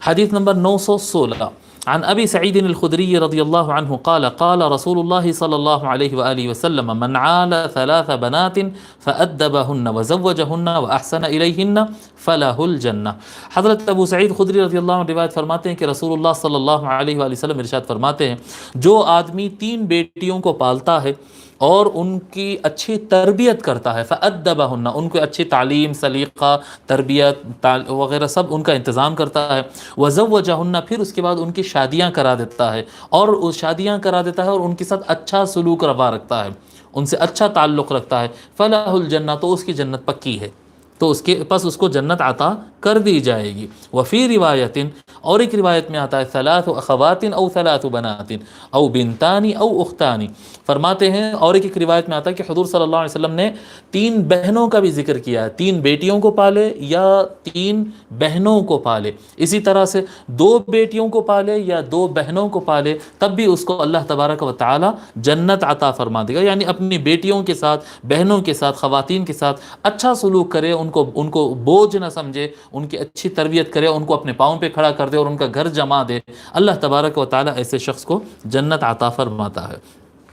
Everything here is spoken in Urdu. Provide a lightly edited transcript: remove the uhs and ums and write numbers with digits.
حدیث نمبر 916 عن ابی سعید الخدری رضی اللہ عنہ قال قال رسول اللہ صلی اللہ علیہ وآلہ وسلم من عال ثلاث بنات فأدبهن وزوجهن وأحسن إليهن فله الجنہ۔ حضرت ابو سعید خدری رضی اللہ عنہ روایت فرماتے ہیں کہ رسول اللہ صلی اللہ علیہ وآلہ وسلم ارشاد فرماتے ہیں جو آدمی 3 بیٹیوں کو پالتا ہے اور ان کی اچھی تربیت کرتا ہے، فأدبهن، ان کو اچھی تعلیم، سلیقہ، تربیت وغیرہ سب ان کا انتظام کرتا ہے، وزوجهن، پھر اس کے بعد ان کی شادیاں کرا دیتا ہے، اور شادیاں کرا دیتا ہے اور ان کے ساتھ اچھا سلوک روا رکھتا ہے، ان سے اچھا تعلق رکھتا ہے، فلاح الجنہ، تو اس کی جنت پکی ہے، تو اس کے پاس اس کو جنت عطا کر دی جائے گی۔ وفی روایت، اور ایک روایت میں آتا ہے ثلاث اخوات او ثلاث بنات او بنتان او اختان، فرماتے ہیں، اور ایک روایت میں آتا ہے کہ حضور صلی اللہ علیہ وسلم نے 3 بہنوں کا بھی ذکر کیا ہے، 3 بیٹیوں کو پالے یا 3 بہنوں کو پالے، اسی طرح سے 2 بیٹیوں کو پالے یا 2 بہنوں کو پالے، تب بھی اس کو اللہ تبارک و تعالی جنت عطا فرما دے گا۔ یعنی اپنی بیٹیوں کے ساتھ، بہنوں کے ساتھ، خواتین کے ساتھ اچھا سلوک کرے، ان کو بوجھ نہ سمجھے، ان کی اچھی تربیت کرے، ان کو اپنے پاؤں پہ کھڑا کر دے اور ان کا گھر جما دے، اللہ تبارک و تعالی ایسے شخص کو جنت عطا فرماتا ہے۔